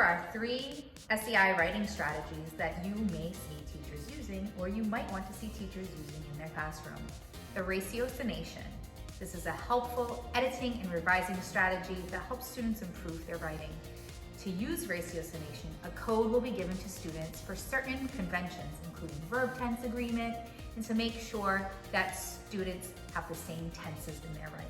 Here are 3 SEI writing strategies that you may see teachers using, or you might want to see teachers using in their classroom. The ratiocination. This is a helpful editing and revising strategy that helps students improve their writing. To use ratiocination, a code will be given to students for certain conventions, including verb tense agreement, and to make sure that students have the same tenses in their writing.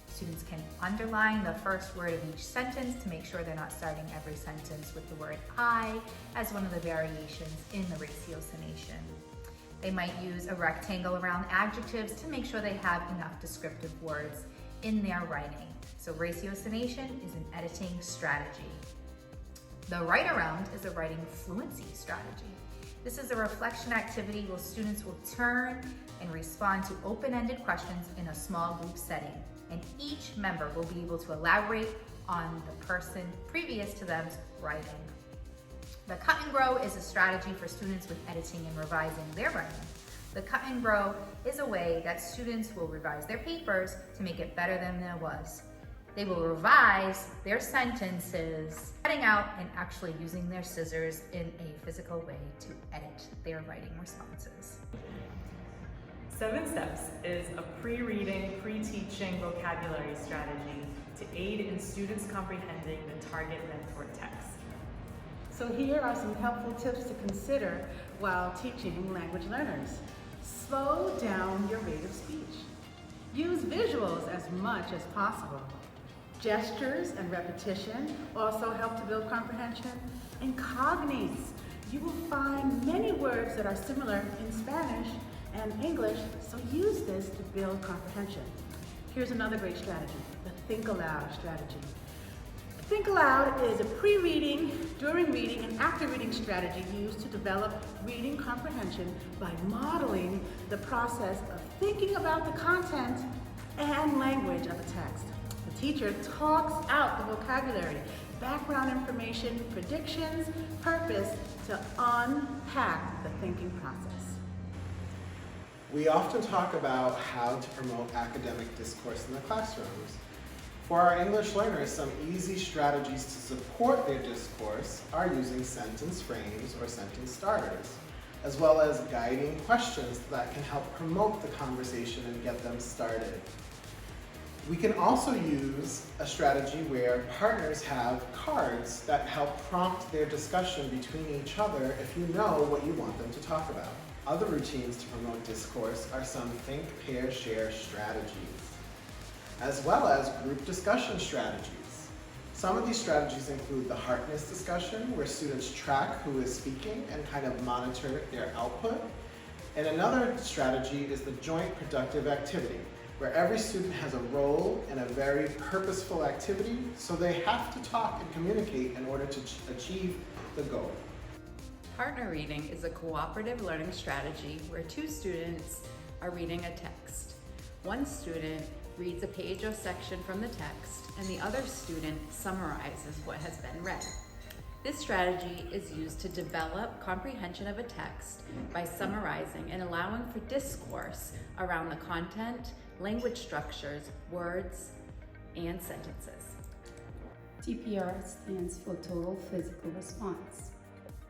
Students can underline the first word of each sentence to make sure they're not starting every sentence with the word I as one of the variations in the ratiocination. They might use a rectangle around adjectives to make sure they have enough descriptive words in their writing. So ratiocination is an editing strategy. The write around is a writing fluency strategy. This is a reflection activity where students will turn and respond to open-ended questions in a small group setting, and each member will be able to elaborate on the person previous to them's writing. The cut and grow is a strategy for students with editing and revising their writing. The cut and grow is a way that students will revise their papers to make it better than it was. They will revise their sentences, cutting out and actually using their scissors in a physical way to edit their writing responses. 7 Steps is a pre-reading, pre-teaching vocabulary strategy to aid in students comprehending the target mentor text. So here are some helpful tips to consider while teaching language learners. Slow down your rate of speech. Use visuals as much as possible. Gestures and repetition also help to build comprehension. And cognates. You will find many words that are similar in Spanish and English, so use this to build comprehension. Here's another great strategy, the think aloud strategy. Think aloud is a pre-reading, during reading, and after reading strategy used to develop reading comprehension by modeling the process of thinking about the content and language of a text. The teacher talks out the vocabulary, background information, predictions, purpose to unpack the thinking process. We often talk about how to promote academic discourse in the classrooms. For our English learners, some easy strategies to support their discourse are using sentence frames or sentence starters, as well as guiding questions that can help promote the conversation and get them started. We can also use a strategy where partners have cards that help prompt their discussion between each other if you know what you want them to talk about. Other routines to promote discourse are some think, pair, share strategies, as well as group discussion strategies. Some of these strategies include the heartness discussion, where students track who is speaking and kind of monitor their output. And another strategy is the joint productive activity, where every student has a role in a very purposeful activity, so they have to talk and communicate in order to achieve the goal. Partner reading is a cooperative learning strategy where 2 students are reading a text. One student reads a page or section from the text, and the other student summarizes what has been read. This strategy is used to develop comprehension of a text by summarizing and allowing for discourse around the content, language structures, words, and sentences. TPR stands for Total Physical Response.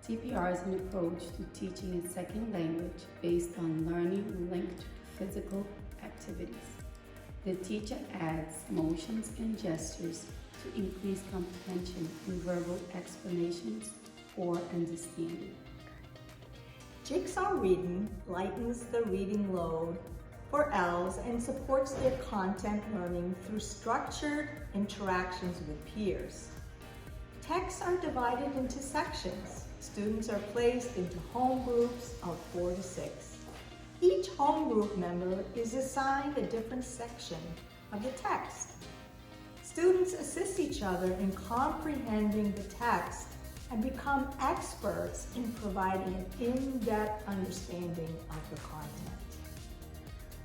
TPR is an approach to teaching a second language based on learning linked to physical activities. The teacher adds motions and gestures to increase comprehension and verbal explanations or understanding. Jigsaw reading lightens the reading load for ELs and supports their content learning through structured interactions with peers. Texts are divided into sections. Students are placed into home groups of 4 to 6. Each home group member is assigned a different section of the text. Students assist each other in comprehending the text and become experts in providing an in-depth understanding of the content.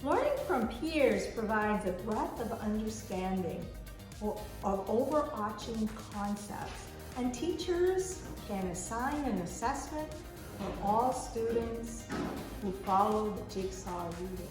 Learning from peers provides a breadth of understanding of overarching concepts, and teachers can assign an assessment for all students who follow the jigsaw reading.